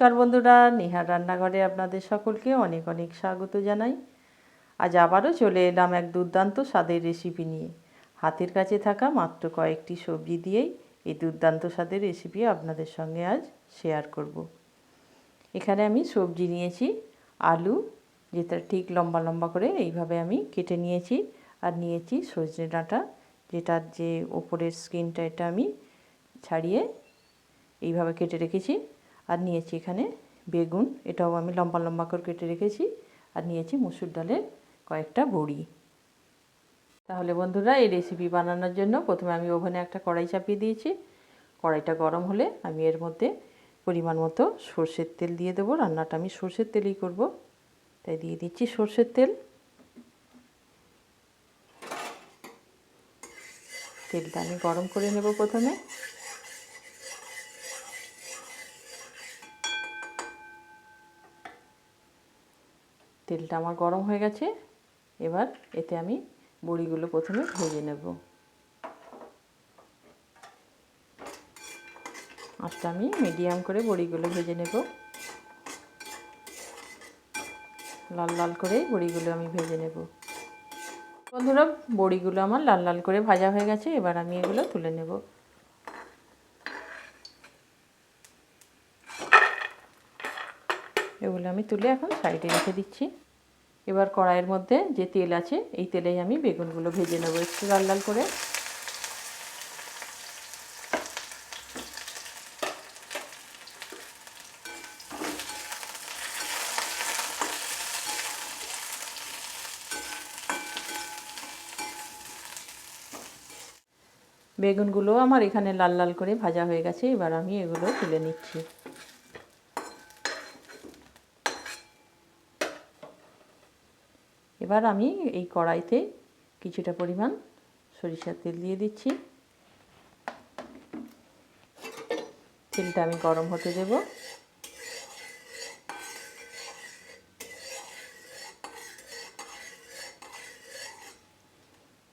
নমস্কার বন্ধুরা, নেহার রান্নাঘরে আপনাদের সকলকে অনেক অনেক স্বাগত জানাই। আজ আবারও চলে এলাম এক দুর্দান্ত স্বাদের রেসিপি নিয়ে। হাতের কাছে থাকা মাত্র কয়েকটি সবজি দিয়েই এই দুর্দান্ত স্বাদের রেসিপি আপনাদের সঙ্গে আজ শেয়ার করব। এখানে আমি সবজি নিয়েছি আলু, যেটা ঠিক লম্বা লম্বা করে এইভাবে আমি কেটে নিয়েছি, আর নিয়েছি সজনে ডাঁটা, যেটার যে ওপরের স্কিনটা এটা আমি ছাড়িয়ে এইভাবে কেটে রেখেছি। আর নিয়েছি এখানে বেগুন, এটাও আমি লম্বা লম্বা করে কেটে রেখেছি। আর নিয়েছি মুসুর ডালের কয়েকটা বড়ি। তাহলে বন্ধুরা, এই রেসিপি বানানোর জন্য প্রথমে আমি ওভেনে একটা কড়াই চাপিয়ে দিয়েছি। কড়াইটা গরম হলে আমি এর মধ্যে পরিমাণ মতো সর্ষের তেল দিয়ে দেবো। রান্নাটা আমি সর্ষের তেলেই করব, তাই দিয়ে দিচ্ছি সর্ষের তেল। তেলটা আমি গরম করে নেব প্রথমে। তেলটা আমার গরম হয়ে গেছে, এবার এতে আমি বড়িগুলো প্রথমে ভেজে নেব। আঁচটা আমি মিডিয়াম করে বড়িগুলো ভেজে নেব। লাল লাল করে বড়িগুলো আমি ভেজে নেব। বন্ধুরা, বড়িগুলো আমার লাল লাল করে ভাজা হয়ে গেছে, এবার আমি এগুলো তুলে নেব। এগুলো আমি তুলে এখন সাইডে রেখে দিচ্ছি। এবার কড়াইয়ের মধ্যে যে তেল আছে, এই তেলেই আমি বেগুনগুলো ভেজে নেব একটু লাল লাল করে। বেগুনগুলো আমার এখানে লাল লাল করে ভাজা হয়ে গেছে, এবার আমি এগুলো তুলে নিচ্ছি। এবার আমি এই কড়াইতে কিছুটা পরিমাণ সরিষার তেল দিয়ে দিচ্ছি। তেলটা আমি গরম হতে দেব।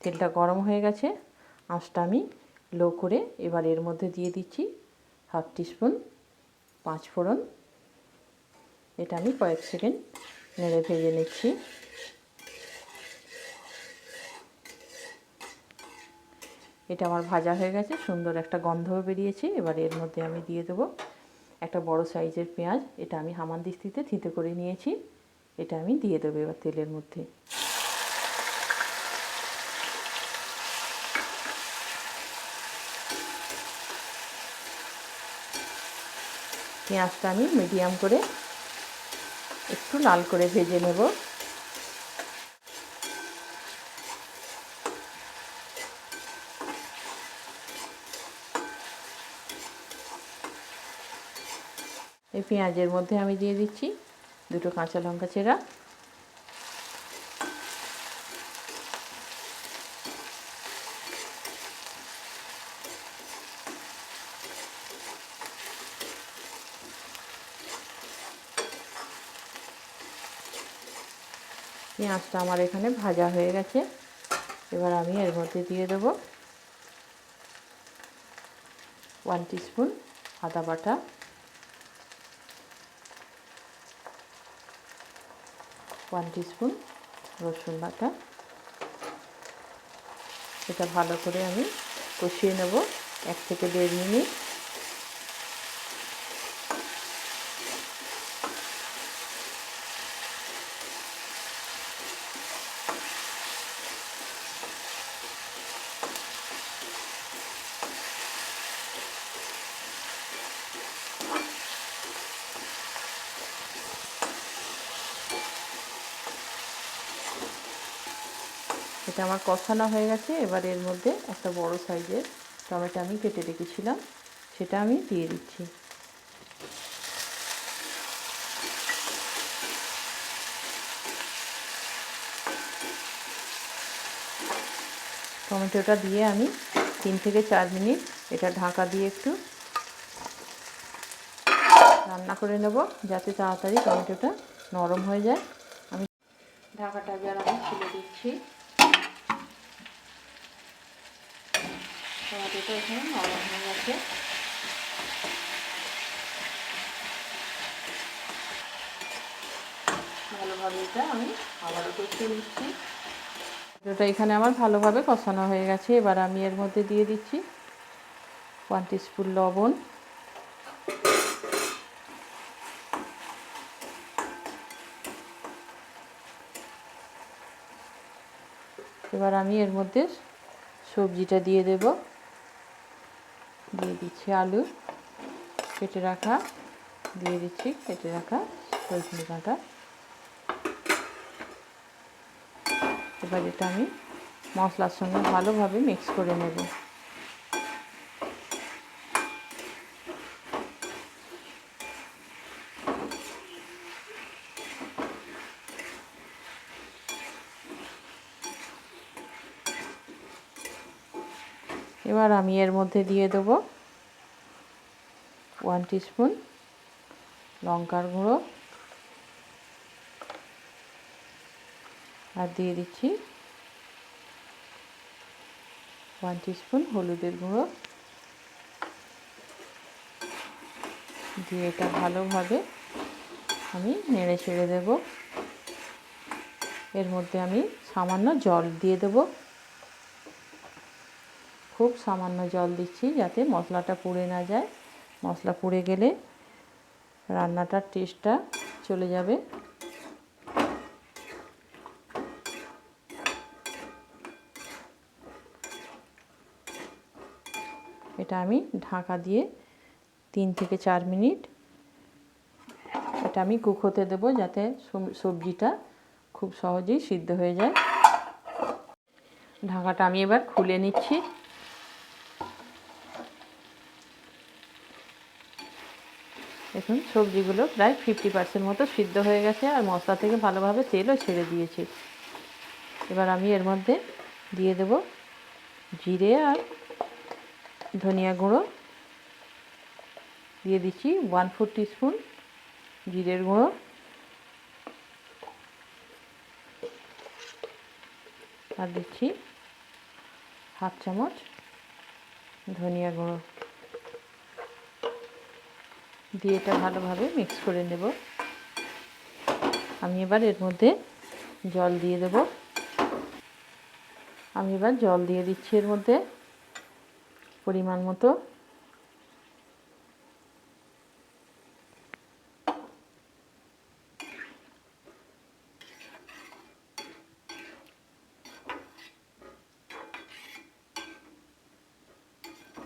তেলটা গরম হয়ে গেছে, আঁচটা আমি লো করে এবার এর মধ্যে দিয়ে দিচ্ছি হাফ টিস্পুন পাঁচফোড়ন। এটা আমি কয়েক সেকেন্ড নেড়ে ভেজে নিচ্ছি। এটা আমার ভাজা হয়ে গেছে, সুন্দর একটা গন্ধও বেরিয়েছে। এবার এর মধ্যে আমি দিয়ে দেবো একটা বড় সাইজের পেঁয়াজ, এটা আমি হামানদিস্তিতে থেঁতো করে নিয়েছি। এটা আমি দিয়ে দেবো এবার তেলের মধ্যে। পেঁয়াজটা আমি মিডিয়াম করে একটু লাল করে ভেজে নেব। এই পেঁয়াজের মধ্যে আমি দিয়ে দিচ্ছি দুটো কাঁচা লঙ্কা চেরা। পেঁয়াজটা আমার এখানে ভাজা হয়ে গেছে, এবার আমি এর মধ্যে দিয়ে দেবো 1 টিস্পুন আদা বাটা, 1 টিস্পুন রসুন বাটা। এটা ভালো করে আমি কষিয়ে নেব 1 থেকে 1.5 মিনিট। এটা আমার কষানো হয়ে গেছে, এবার এর মধ্যে একটা বড় সাইজের টমেটো আমি কেটে রেখেছিলাম, সেটা আমি দিয়ে দিচ্ছি। টমেটোটা দিয়ে আমি 3 থেকে 4 মিনিট এটা ঢাকা দিয়ে একটু রান্না করে নেব, যাতে তাড়াতাড়ি টমেটোটা নরম হয়ে যায়। আমি ঢাকাটা এবার আমি খুলে দিচ্ছি। টমেটোটা এখানে নরম হয়ে গেছে। ভালোভাবে এটা আমি আবারও কষিয়ে নিচ্ছি। এটা এখানে আমার ভালোভাবে কষানো হয়ে গেছে। এবার আমি এর মধ্যে দিয়ে দিচ্ছি 1 টিস্পুন লবণ, এবার আমি এর মধ্যে সবজিটা দিয়ে দেব। দিয়ে দিচ্ছি আলু কেটে রাখা, দিয়ে দিচ্ছি কেটে রাখা সজনে ডাঁটা। এবার এটা আমি মশলার সঙ্গে ভালোভাবে মিক্স করে নেব। এবার আমি এর মধ্যে দিয়ে দেবো 1 টিস্পুন লঙ্কার গুঁড়ো, আর দিয়ে দিচ্ছি 1 টিস্পুন হলুদের গুঁড়ো। দিয়ে এটা ভালোভাবে আমি নেড়ে চেড়ে দেব। এর মধ্যে আমি সামান্য জল দিয়ে দেব, খুব সামান্য জল দিচ্ছি যাতে মশলাটা পুড়ে না যায়। মশলা পুড়ে গেলে রান্নাটার টেস্টটা চলে যাবে। এটা আমি ঢাকা দিয়ে 3 থেকে 4 মিনিট এটা আমি কুক হতে দেবো, যাতে সবজিটা খুব সহজেই সিদ্ধ হয়ে যায়। ঢাকাটা আমি এবার খুলে নিচ্ছি। দেখুন সবজিগুলো প্রায় 50% মতো সিদ্ধ হয়ে গেছে, আর মশলা থেকে ভালোভাবে তেলও ছেড়ে দিয়েছে। এবার আমি এর মধ্যে দিয়ে দেব জিরে আর ধনিয়া গুঁড়ো। দিয়ে দিচ্ছি 1/4 টিস্পুন জিরের গুঁড়ো, আর দিচ্ছি 1/2 চামচ ধনিয়া গুঁড়ো। দিয়ে এটা ভালোভাবে মিক্স করে নেব। আমি এবার এর মধ্যে জল দিয়ে দেব। আমি এবার জল দিয়ে দিচ্ছি এর মধ্যে পরিমাণ মতো।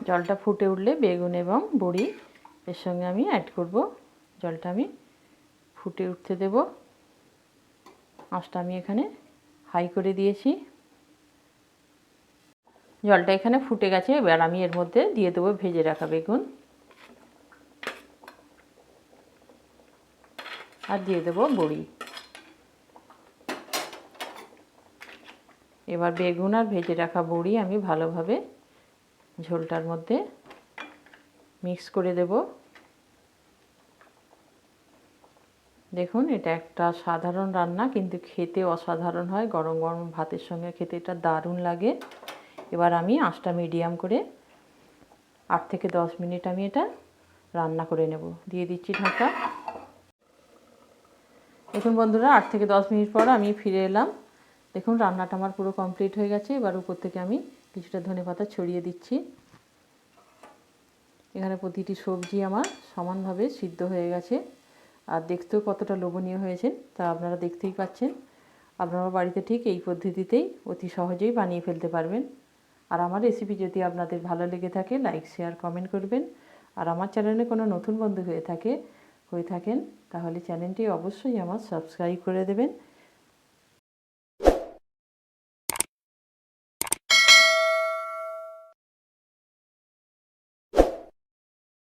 জলটা ফুটে উঠলে বেগুন এবং বড়ি এর সঙ্গে আমি অ্যাড করব। জলটা আমি ফুটে উঠতে দেব। আঁচটা আমি এখানে হাই করে দিয়েছি। জলটা এখানে ফুটে গেছে। এবার আমি এর মধ্যে দিয়ে দেবো ভেজে রাখা বেগুন, আর দিয়ে দেবো বড়ি। এবার বেগুন আর ভেজে রাখা বড়ি আমি ভালোভাবে ঝোলটার মধ্যে মিক্স করে দেব। দেখুন এটা একটা সাধারণ রান্না, কিন্তু খেতে অসাধারণ হয়। গরম গরম ভাতের সঙ্গে খেতে এটা দারুণ লাগে। এবার আমি আঁচটা মিডিয়াম করে 8 থেকে 10 মিনিট আমি এটা রান্না করে নেব। দিয়ে দিচ্ছি ঢাকা। দেখুন বন্ধুরা 8 থেকে 10 মিনিট পর আমি ফিরে এলাম। দেখুন রান্নাটা আমার পুরো কমপ্লিট হয়ে গেছে। এবার উপর থেকে আমি কিছুটা ধনেপাতা ছড়িয়ে দিচ্ছি। এখানে প্রতিটি সবজি আমার সমানভাবে সিদ্ধ হয়ে গেছে, আর দেখতেও কতটা লোভনীয় হয়েছে তা আপনারা দেখতেই পাচ্ছেন। আপনারা বাড়িতে ঠিক এই পদ্ধতিতেই অতি সহজেই বানিয়ে ফেলতে পারবেন। আর আমার রেসিপি যদি আপনাদের ভালো লেগে থাকে লাইক শেয়ার কমেন্ট করবেন। আর আমার চ্যানেলে কোনো নতুন বন্ধু হয়ে থাকেন তাহলে চ্যানেলটি অবশ্যই আমার সাবস্ক্রাইব করে দেবেন।